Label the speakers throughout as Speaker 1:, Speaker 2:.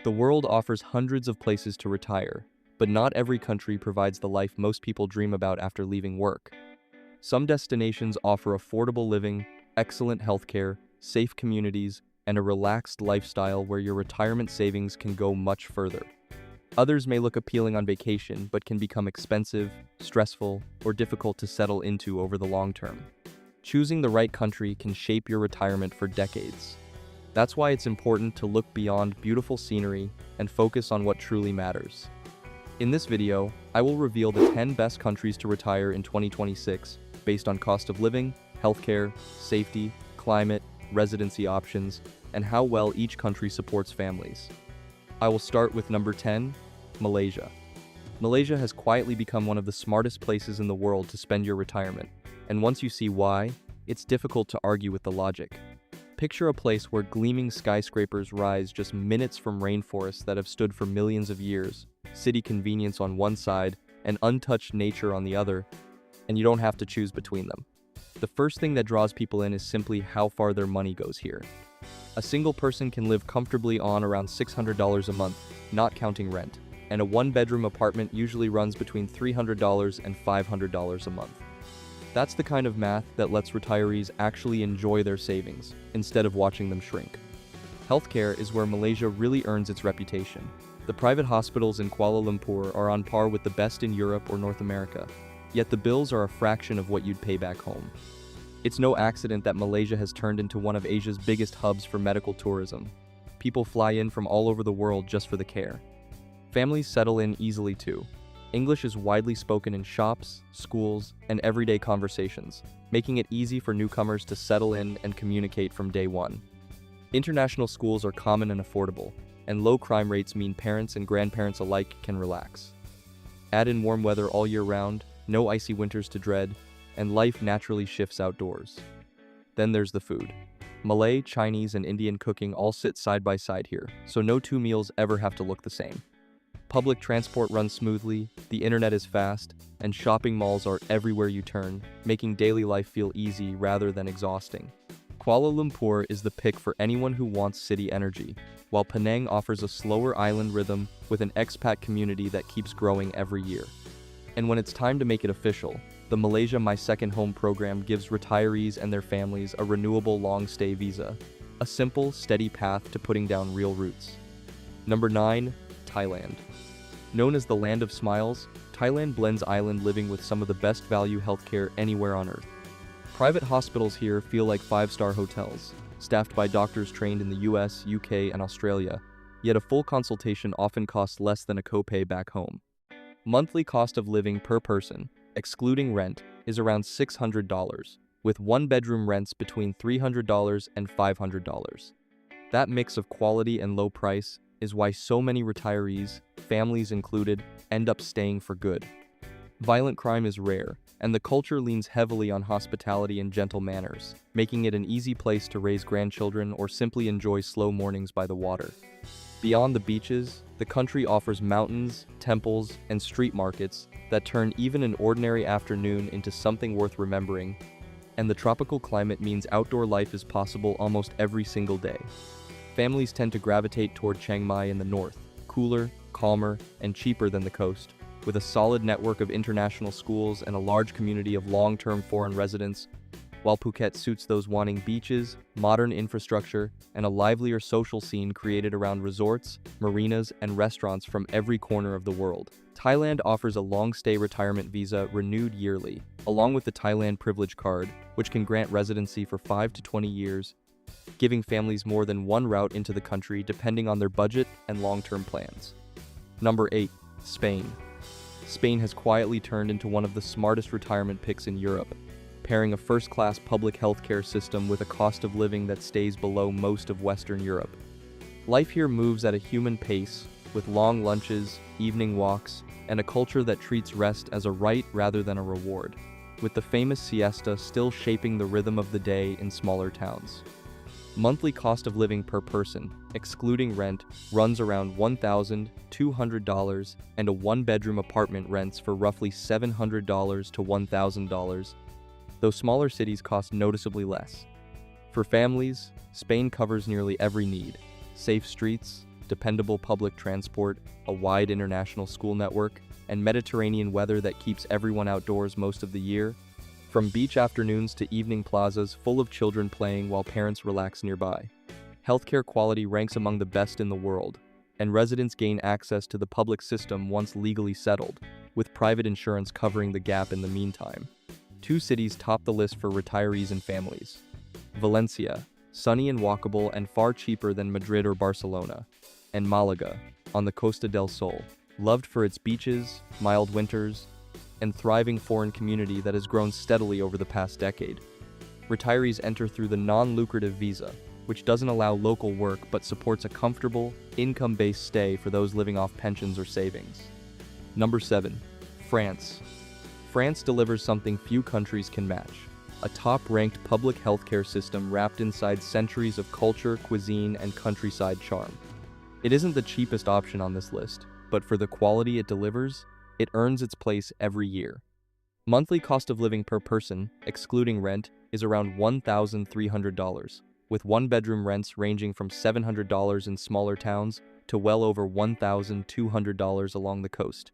Speaker 1: The world offers hundreds of places to retire, but not every country provides the life most people dream about after leaving work. Some destinations offer affordable living, excellent healthcare, safe communities, and a relaxed lifestyle where your retirement savings can go much further. Others may look appealing on vacation but can become expensive, stressful, or difficult to settle into over the long term. Choosing the right country can shape your retirement for decades. That's why it's important to look beyond beautiful scenery and focus on what truly matters. In this video, I will reveal the 10 best countries to retire in 2026 based on cost of living, healthcare, safety, climate, residency options, and how well each country supports families. I will start with number 10, Malaysia. Malaysia has quietly become one of the smartest places in the world to spend your retirement, and once you see why, it's difficult to argue with the logic. Picture a place where gleaming skyscrapers rise just minutes from rainforests that have stood for millions of years, city convenience on one side, and untouched nature on the other, and you don't have to choose between them. The first thing that draws people in is simply how far their money goes here. A single person can live comfortably on around $600 a month, not counting rent, and a one-bedroom apartment usually runs between $300 and $500 a month. That's the kind of math that lets retirees actually enjoy their savings, instead of watching them shrink. Healthcare is where Malaysia really earns its reputation. The private hospitals in Kuala Lumpur are on par with the best in Europe or North America, yet the bills are a fraction of what you'd pay back home. It's no accident that Malaysia has turned into one of Asia's biggest hubs for medical tourism. People fly in from all over the world just for the care. Families settle in easily too. English is widely spoken in shops, schools, and everyday conversations, making it easy for newcomers to settle in and communicate from day one. International schools are common and affordable, and low crime rates mean parents and grandparents alike can relax. Add in warm weather all year round, no icy winters to dread, and life naturally shifts outdoors. Then there's the food. Malay, Chinese, and Indian cooking all sit side by side here, so no two meals ever have to look the same. Public transport runs smoothly, the internet is fast, and shopping malls are everywhere you turn, making daily life feel easy rather than exhausting. Kuala Lumpur is the pick for anyone who wants city energy, while Penang offers a slower island rhythm with an expat community that keeps growing every year. And when it's time to make it official, the Malaysia My Second Home program gives retirees and their families a renewable long-stay visa, a simple, steady path to putting down real roots. Number 9, Thailand. Known as the Land of Smiles, Thailand blends island living with some of the best value healthcare anywhere on Earth. Private hospitals here feel like five-star hotels, staffed by doctors trained in the US, UK, and Australia, yet a full consultation often costs less than a copay back home. Monthly cost of living per person, excluding rent, is around $600, with one-bedroom rents between $300 and $500. That mix of quality and low price is why so many retirees, families included, end up staying for good. Violent crime is rare, and the culture leans heavily on hospitality and gentle manners, making it an easy place to raise grandchildren or simply enjoy slow mornings by the water. Beyond the beaches, the country offers mountains, temples, and street markets that turn even an ordinary afternoon into something worth remembering, and the tropical climate means outdoor life is possible almost every single day. Families tend to gravitate toward Chiang Mai in the north, cooler, calmer, and cheaper than the coast, with a solid network of international schools and a large community of long-term foreign residents, while Phuket suits those wanting beaches, modern infrastructure, and a livelier social scene created around resorts, marinas, and restaurants from every corner of the world. Thailand offers a long-stay retirement visa renewed yearly, along with the Thailand Privilege Card, which can grant residency for 5 to 20 years, giving families more than one route into the country depending on their budget and long-term plans. Number 8, Spain. Spain has quietly turned into one of the smartest retirement picks in Europe, pairing a first-class public healthcare system with a cost of living that stays below most of Western Europe. Life here moves at a human pace, with long lunches, evening walks, and a culture that treats rest as a right rather than a reward, with the famous siesta still shaping the rhythm of the day in smaller towns. Monthly cost of living per person, excluding rent, runs around $1,200, and a one-bedroom apartment rents for roughly $700 to $1,000, though smaller cities cost noticeably less. For families, Spain covers nearly every need: safe streets, dependable public transport, a wide international school network, and Mediterranean weather that keeps everyone outdoors most of the year. From beach afternoons to evening plazas full of children playing while parents relax nearby. Healthcare quality ranks among the best in the world, and residents gain access to the public system once legally settled, with private insurance covering the gap in the meantime. Two cities top the list for retirees and families. Valencia, sunny and walkable and far cheaper than Madrid or Barcelona, and Malaga, on the Costa del Sol, loved for its beaches, mild winters, and thriving foreign community that has grown steadily over the past decade. Retirees enter through the non-lucrative visa, which doesn't allow local work but supports a comfortable, income-based stay for those living off pensions or savings. Number 7. France. France delivers something few countries can match: a top-ranked public healthcare system wrapped inside centuries of culture, cuisine, and countryside charm. It isn't the cheapest option on this list, but for the quality it delivers, it earns its place every year. Monthly cost of living per person, excluding rent, is around $1,300, with one-bedroom rents ranging from $700 in smaller towns to well over $1,200 along the coast.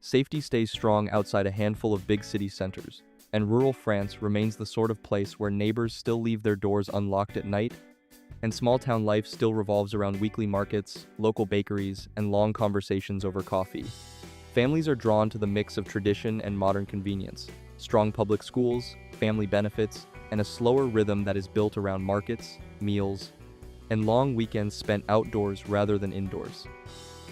Speaker 1: Safety stays strong outside a handful of big city centers, and rural France remains the sort of place where neighbors still leave their doors unlocked at night, and small-town life still revolves around weekly markets, local bakeries, and long conversations over coffee. Families are drawn to the mix of tradition and modern convenience, strong public schools, family benefits, and a slower rhythm that is built around markets, meals, and long weekends spent outdoors rather than indoors.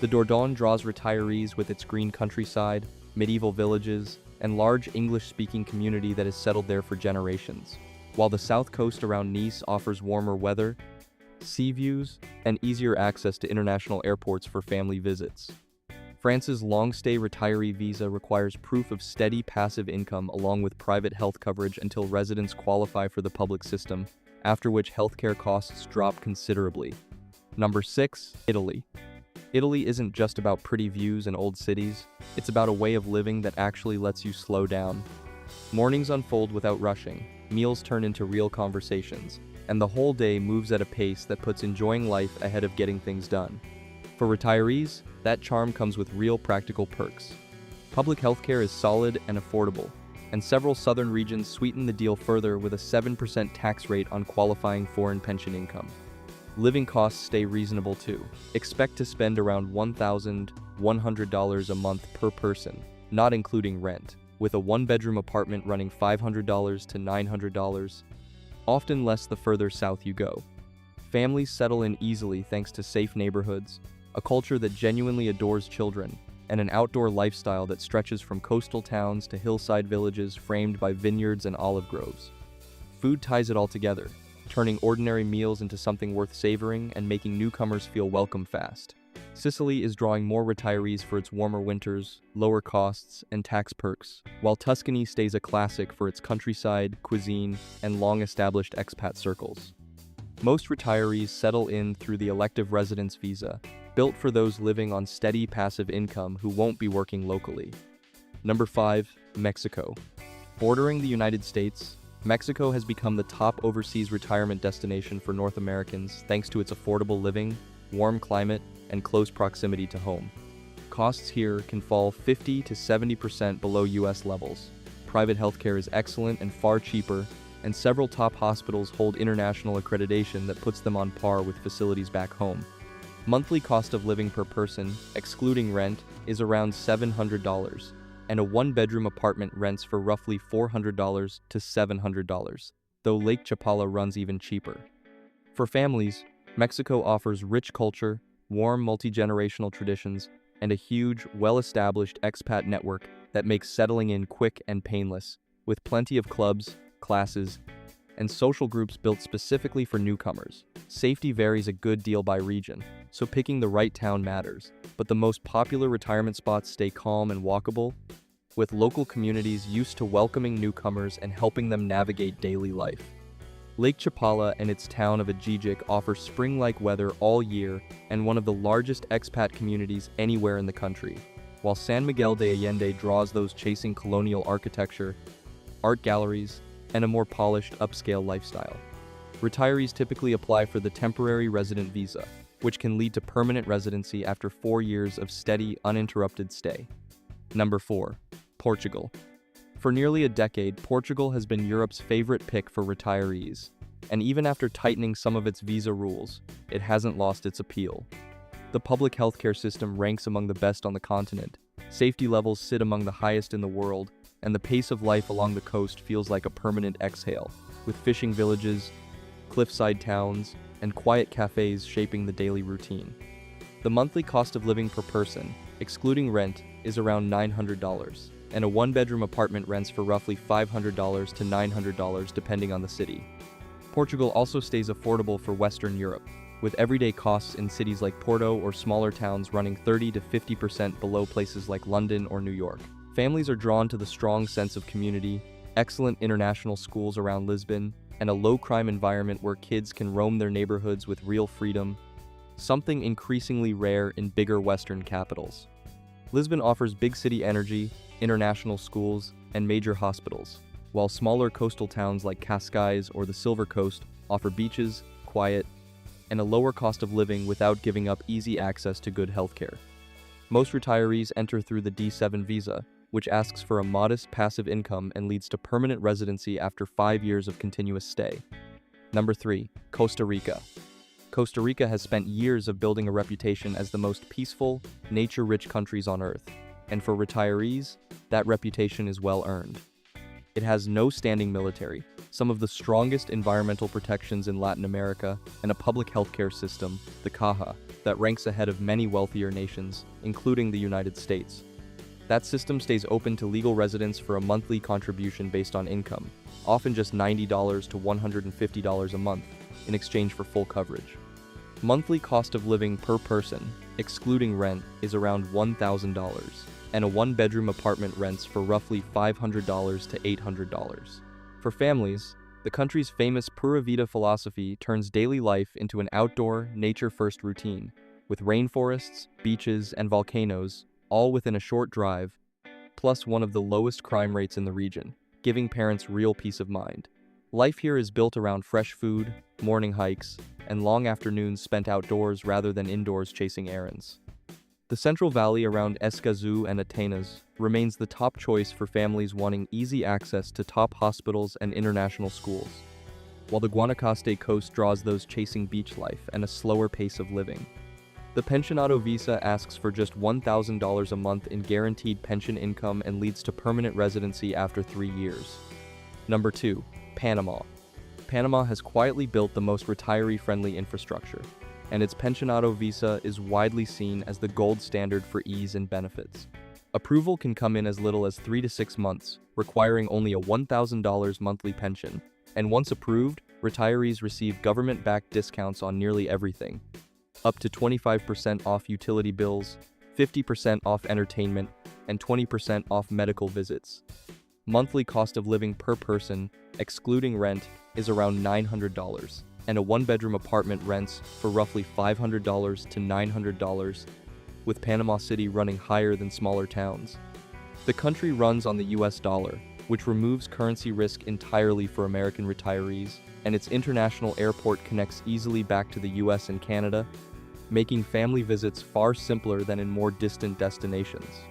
Speaker 1: The Dordogne draws retirees with its green countryside, medieval villages, and large English-speaking community that has settled there for generations, while the south coast around Nice offers warmer weather, sea views, and easier access to international airports for family visits. France's long-stay retiree visa requires proof of steady passive income along with private health coverage until residents qualify for the public system, after which healthcare costs drop considerably. Number 6. Italy. Italy isn't just about pretty views and old cities, it's about a way of living that actually lets you slow down. Mornings unfold without rushing, meals turn into real conversations, and the whole day moves at a pace that puts enjoying life ahead of getting things done. For retirees, that charm comes with real practical perks. Public healthcare is solid and affordable, and several southern regions sweeten the deal further with a 7% tax rate on qualifying foreign pension income. Living costs stay reasonable too. Expect to spend around $1,100 a month per person, not including rent, with a one-bedroom apartment running $500 to $900, often less the further south you go. Families settle in easily thanks to safe neighborhoods, a culture that genuinely adores children, and an outdoor lifestyle that stretches from coastal towns to hillside villages framed by vineyards and olive groves. Food ties it all together, turning ordinary meals into something worth savoring and making newcomers feel welcome fast. Sicily is drawing more retirees for its warmer winters, lower costs, and tax perks, while Tuscany stays a classic for its countryside, cuisine, and long-established expat circles. Most retirees settle in through the elective residence visa, built for those living on steady passive income who won't be working locally. Number 5. Mexico. Bordering the United States, Mexico has become the top overseas retirement destination for North Americans thanks to its affordable living, warm climate, and close proximity to home. Costs here can fall 50 to 70% below US levels. Private healthcare is excellent and far cheaper, and several top hospitals hold international accreditation that puts them on par with facilities back home. Monthly cost of living per person, excluding rent, is around $700, and a one-bedroom apartment rents for roughly $400 to $700, though Lake Chapala runs even cheaper. For families, Mexico offers rich culture, warm multi-generational traditions, and a huge, well-established expat network that makes settling in quick and painless, with plenty of clubs, classes, and social groups built specifically for newcomers. Safety varies a good deal by region, so picking the right town matters, but the most popular retirement spots stay calm and walkable, with local communities used to welcoming newcomers and helping them navigate daily life. Lake Chapala and its town of Ajijic offer spring-like weather all year and one of the largest expat communities anywhere in the country, while San Miguel de Allende draws those chasing colonial architecture, art galleries, and a more polished upscale lifestyle. Retirees typically apply for the temporary resident visa, which can lead to permanent residency after 4 years of steady, uninterrupted stay. Number 4. Portugal. For nearly a decade, Portugal has been Europe's favorite pick for retirees, and even after tightening some of its visa rules, it hasn't lost its appeal. The public healthcare system ranks among the best on the continent, safety levels sit among the highest in the world, and the pace of life along the coast feels like a permanent exhale, with fishing villages, cliffside towns, and quiet cafes shaping the daily routine. The monthly cost of living per person, excluding rent, is around $900, and a one-bedroom apartment rents for roughly $500 to $900 depending on the city. Portugal also stays affordable for Western Europe, with everyday costs in cities like Porto or smaller towns running 30 to 50% below places like London or New York. Families are drawn to the strong sense of community, excellent international schools around Lisbon, and a low-crime environment where kids can roam their neighborhoods with real freedom, something increasingly rare in bigger Western capitals. Lisbon offers big city energy, international schools, and major hospitals, while smaller coastal towns like Cascais or the Silver Coast offer beaches, quiet, and a lower cost of living without giving up easy access to good healthcare. Most retirees enter through the D7 visa, which asks for a modest passive income and leads to permanent residency after 5 years of continuous stay. Number 3. Costa Rica. Costa Rica has spent years of building a reputation as the most peaceful, nature-rich countries on Earth, and for retirees, that reputation is well earned. It has no standing military, some of the strongest environmental protections in Latin America, and a public healthcare system, the Caja, that ranks ahead of many wealthier nations, including the United States. That system stays open to legal residents for a monthly contribution based on income, often just $90 to $150 a month, in exchange for full coverage. Monthly cost of living per person, excluding rent, is around $1,000, and a one-bedroom apartment rents for roughly $500 to $800. For families, the country's famous Pura Vida philosophy turns daily life into an outdoor, nature-first routine, with rainforests, beaches, and volcanoes, all within a short drive, plus one of the lowest crime rates in the region, giving parents real peace of mind. Life here is built around fresh food, morning hikes, and long afternoons spent outdoors rather than indoors chasing errands. The Central Valley around Escazú and Atenas remains the top choice for families wanting easy access to top hospitals and international schools, while the Guanacaste coast draws those chasing beach life and a slower pace of living. The Pensionado visa asks for just $1,000 a month in guaranteed pension income and leads to permanent residency after 3 years. Number 2. Panama. Panama has quietly built the most retiree-friendly infrastructure, and its Pensionado visa is widely seen as the gold standard for ease and benefits. Approval can come in as little as 3 to 6 months, requiring only a $1,000 monthly pension, and once approved, retirees receive government-backed discounts on nearly everything, up to 25% off utility bills, 50% off entertainment, and 20% off medical visits. Monthly cost of living per person, excluding rent, is around $900, and a one-bedroom apartment rents for roughly $500 to $900, with Panama City running higher than smaller towns. The country runs on the US dollar, which removes currency risk entirely for American retirees, and its international airport connects easily back to the US and Canada, making family visits far simpler than in more distant destinations.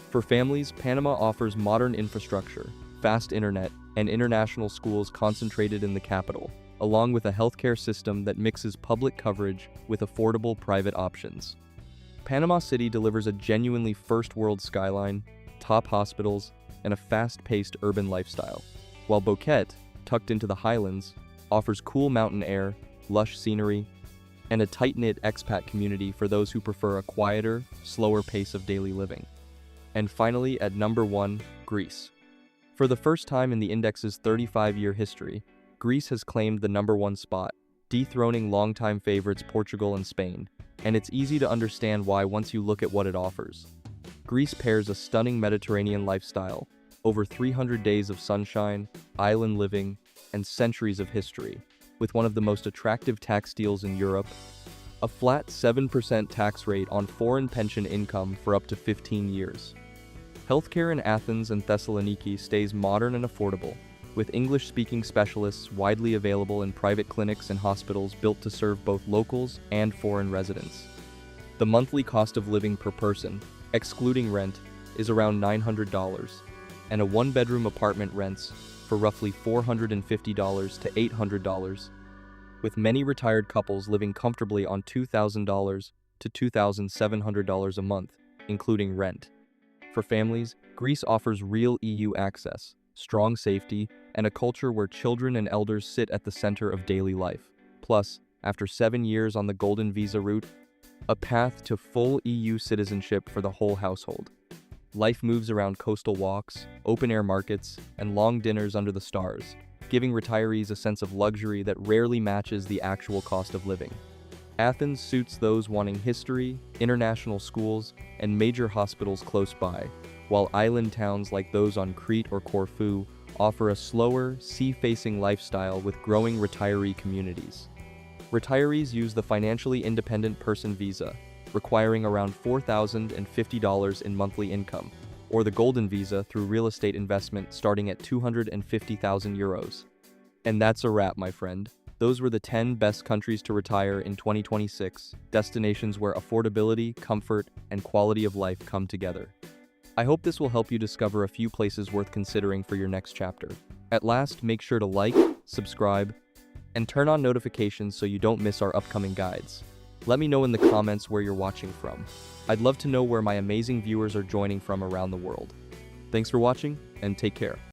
Speaker 1: For families, Panama offers modern infrastructure, fast internet, and international schools concentrated in the capital, along with a healthcare system that mixes public coverage with affordable private options. Panama City delivers a genuinely first-world skyline, top hospitals, and a fast-paced urban lifestyle, while Boquete, tucked into the highlands, offers cool mountain air, lush scenery, and a tight-knit expat community for those who prefer a quieter, slower pace of daily living. And finally, at number 1, Greece. For the first time in the index's 35-year history, Greece has claimed the number 1 spot, dethroning longtime favorites Portugal and Spain, and it's easy to understand why once you look at what it offers. Greece pairs a stunning Mediterranean lifestyle, over 300 days of sunshine, island living, and centuries of history, with one of the most attractive tax deals in Europe, a flat 7% tax rate on foreign pension income for up to 15 years. Healthcare in Athens and Thessaloniki stays modern and affordable, with English-speaking specialists widely available in private clinics and hospitals built to serve both locals and foreign residents. The monthly cost of living per person, excluding rent, is around $900, and a one-bedroom apartment rents for roughly $450 to $800, with many retired couples living comfortably on $2,000 to $2,700 a month, including rent. For families, Greece offers real EU access, strong safety, and a culture where children and elders sit at the center of daily life. Plus, after 7 years on the Golden Visa route, a path to full EU citizenship for the whole household. Life moves around coastal walks, open-air markets, and long dinners under the stars, giving retirees a sense of luxury that rarely matches the actual cost of living. Athens suits those wanting history, international schools, and major hospitals close by, while island towns like those on Crete or Corfu offer a slower, sea-facing lifestyle with growing retiree communities. Retirees use the Financially Independent Person Visa, requiring around $4,050 in monthly income, or the Golden Visa through real estate investment starting at €250,000. And that's a wrap, my friend. Those were the 10 best countries to retire in 2026, destinations where affordability, comfort, and quality of life come together. I hope this will help you discover a few places worth considering for your next chapter. At last, make sure to like, subscribe, and turn on notifications so you don't miss our upcoming guides. Let me know in the comments where you're watching from. I'd love to know where my amazing viewers are joining from around the world. Thanks for watching, and take care.